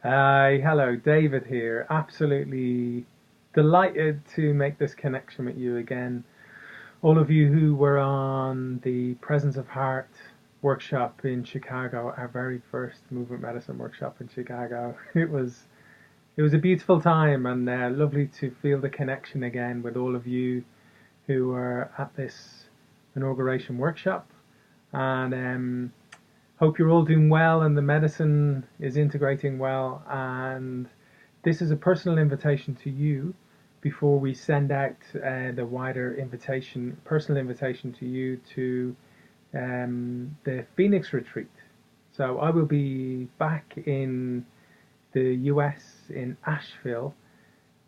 Hi, hello, David here. Absolutely delighted to make this connection with you again. All of you who were on the Presence of Heart workshop in Chicago, our very first movement medicine workshop in Chicago. It was a beautiful time and lovely to feel the connection again with all of you who were at this inauguration workshop. And hope you're all doing well and the medicine is integrating well. And this is a personal invitation to you before we send out the wider invitation, personal invitation to you to the Phoenix retreat. So I will be back in the US in Asheville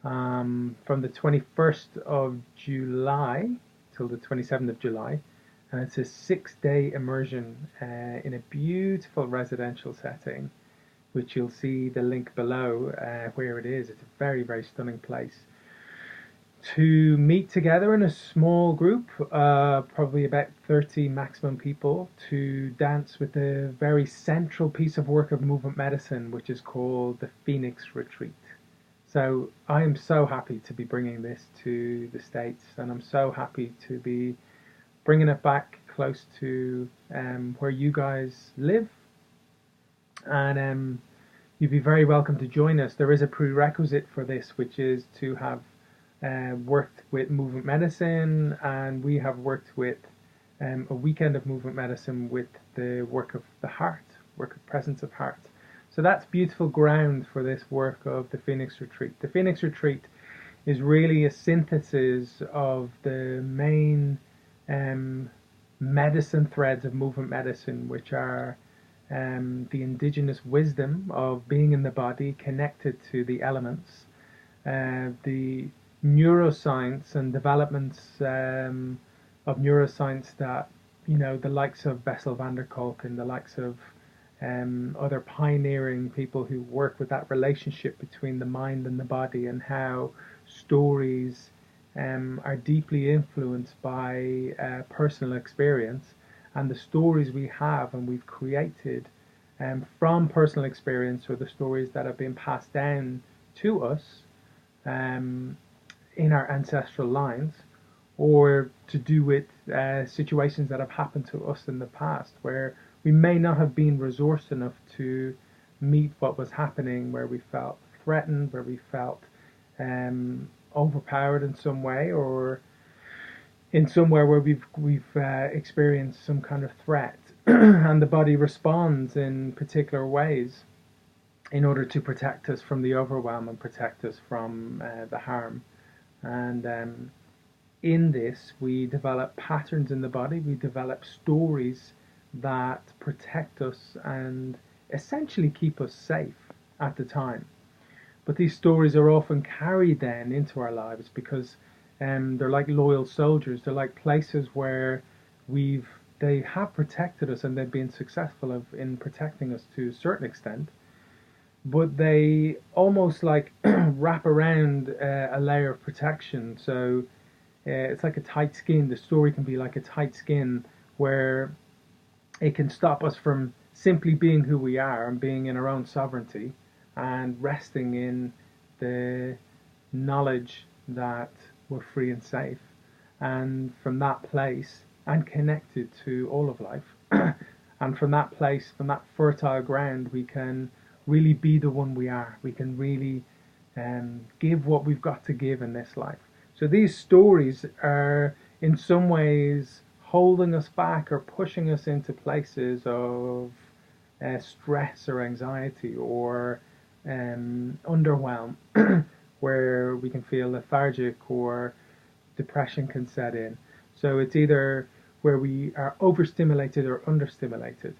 from the 21st of July till the 27th of July. And it's a 6-day immersion in a beautiful residential setting, which you'll see the link below where it is. It's a very, very stunning place. To meet together in a small group, probably about 30 maximum people, to dance with the very central piece of work of movement medicine, which is called the Phoenix Retreat. So I am so happy to be bringing this to the States, and I'm so happy to be bringing it back close to where you guys live. And you'd be very welcome to join us. There is a prerequisite for this, which is to have worked with movement medicine, and we have worked with a weekend of movement medicine with the work of the heart, work of presence of heart. So that's beautiful ground for this work of the Phoenix Retreat. The Phoenix Retreat is really a synthesis of the main medicine threads of movement medicine, which are the indigenous wisdom of being in the body, connected to the elements, the neuroscience and developments of neuroscience that, the likes of Bessel van der Kolk and the likes of other pioneering people who work with that relationship between the mind and the body, and how stories are deeply influenced by personal experience, and the stories we have and we've created from personal experience, or the stories that have been passed down to us in our ancestral lines, or to do with situations that have happened to us in the past where we may not have been resourced enough to meet what was happening, where we felt threatened, where we felt overpowered in some way, or in somewhere where we've experienced some kind of threat, and the body responds in particular ways in order to protect us from the overwhelm and protect us from the harm. And in this, we develop patterns in the body, we develop stories that protect us and essentially keep us safe at the time. But these stories are often carried then into our lives because they're like loyal soldiers. They're like places where they have protected us, and they've been successful in protecting us to a certain extent. But they almost like wrap around a layer of protection. So it's like a tight skin. The story can be like a tight skin where it can stop us from simply being who we are and being in our own sovereignty and resting in the knowledge that we're free and safe. And from that place, and connected to all of life, and from that place, from that fertile ground, we can really be the one we are. We can really give what we've got to give in this life. So these stories are in some ways holding us back or pushing us into places of stress or anxiety or underwhelm, where we can feel lethargic or depression can set in. So it's either where we are overstimulated or understimulated.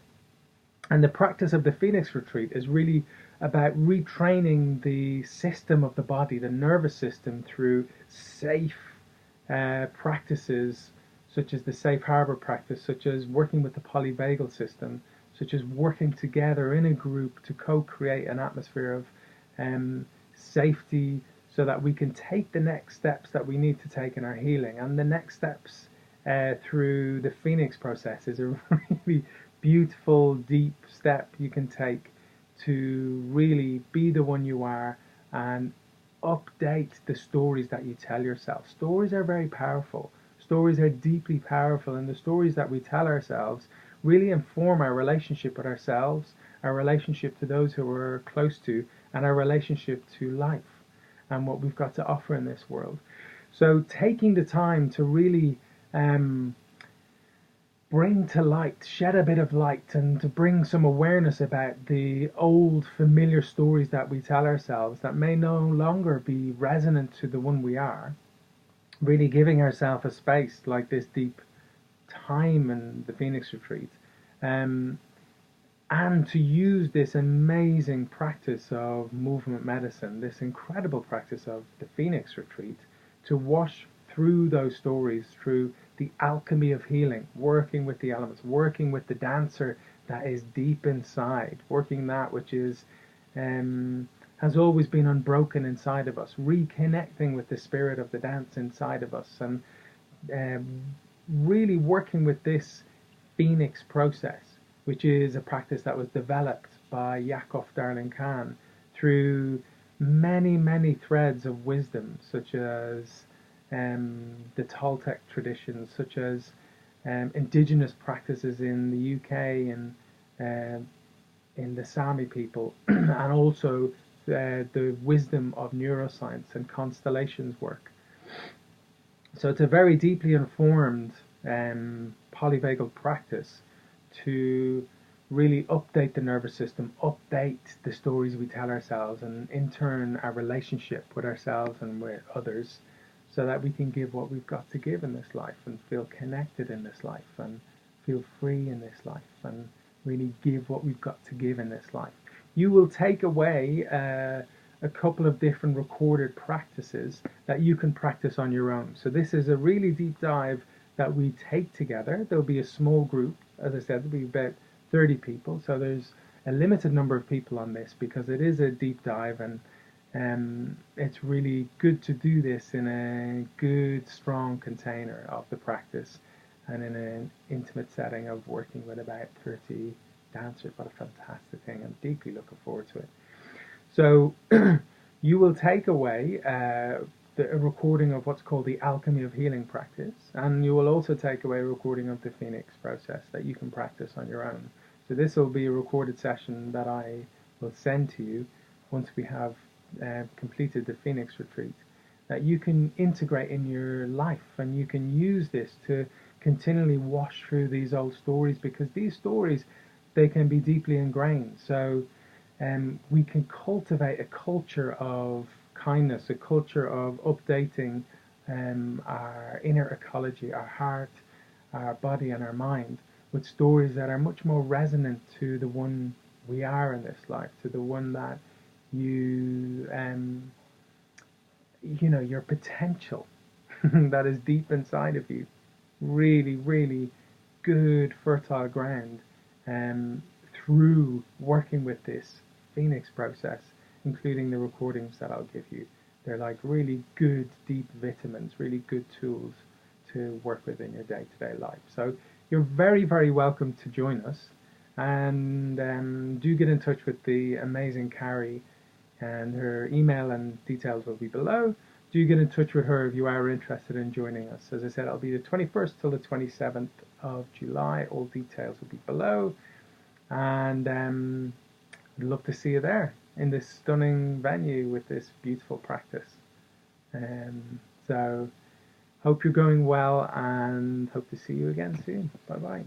And the practice of the Phoenix Retreat is really about retraining the system of the body, the nervous system, through safe practices, such as the safe harbor practice, such as working with the polyvagal system, such as working together in a group to co-create an atmosphere of safety, so that we can take the next steps that we need to take in our healing. And the next steps through the Phoenix process is a really beautiful, deep step you can take to really be the one you are and update the stories that you tell yourself. Stories are very powerful. Stories are deeply powerful, and the stories that we tell ourselves really inform our relationship with ourselves, our relationship to those who we're close to, and our relationship to life and what we've got to offer in this world. So taking the time to really bring to light, shed a bit of light, and to bring some awareness about the old familiar stories that we tell ourselves that may no longer be resonant to the one we are, really giving ourselves a space like this deep time in the Phoenix Retreat, and to use this amazing practice of movement medicine, this incredible practice of the Phoenix Retreat, to wash through those stories, through the alchemy of healing, working with the elements, working with the dancer that is deep inside, working that which is has always been unbroken inside of us, reconnecting with the spirit of the dance inside of us, and really working with this Phoenix process, which is a practice that was developed by Yakov Darling Khan through many, many threads of wisdom, such as the Toltec traditions, such as indigenous practices in the UK and in the Sami people, and also the wisdom of neuroscience and constellations work. So it's a very deeply informed polyvagal practice to really update the nervous system, update the stories we tell ourselves, and in turn our relationship with ourselves and with others, so that we can give what we've got to give in this life and feel connected in this life and feel free in this life and really give what we've got to give in this life. You will take away a couple of different recorded practices that you can practice on your own. So this is a really deep dive that we take together. There'll be a small group, as I said, there'll be about 30 people. So there's a limited number of people on this because it is a deep dive, and it's really good to do this in a good, strong container of the practice and in an intimate setting of working with about 30 dancers. What a fantastic thing. I'm deeply looking forward to it. So you will take away a recording of what's called the alchemy of healing practice, and you will also take away a recording of the Phoenix process that you can practice on your own. So this will be a recorded session that I will send to you once we have completed the Phoenix Retreat, that you can integrate in your life, and you can use this to continually wash through these old stories, because these stories, they can be deeply ingrained. So we can cultivate a culture of kindness, a culture of updating our inner ecology, our heart, our body and our mind, with stories that are much more resonant to the one we are in this life, to the one that you know, your potential that is deep inside of you. Really, really good fertile ground through working with this Phoenix process, including the recordings that I'll give you. They're like really good deep vitamins, really good tools to work with in your day-to-day life. So you're very, very welcome to join us, and do get in touch with the amazing Carrie, and her email and details will be below. Do get in touch with her if you are interested in joining us. As I said, it'll be the 21st till the 27th of July. All details will be below, and I'd love to see you there in this stunning venue with this beautiful practice. So hope you're going well, and hope to see you again soon. Bye bye.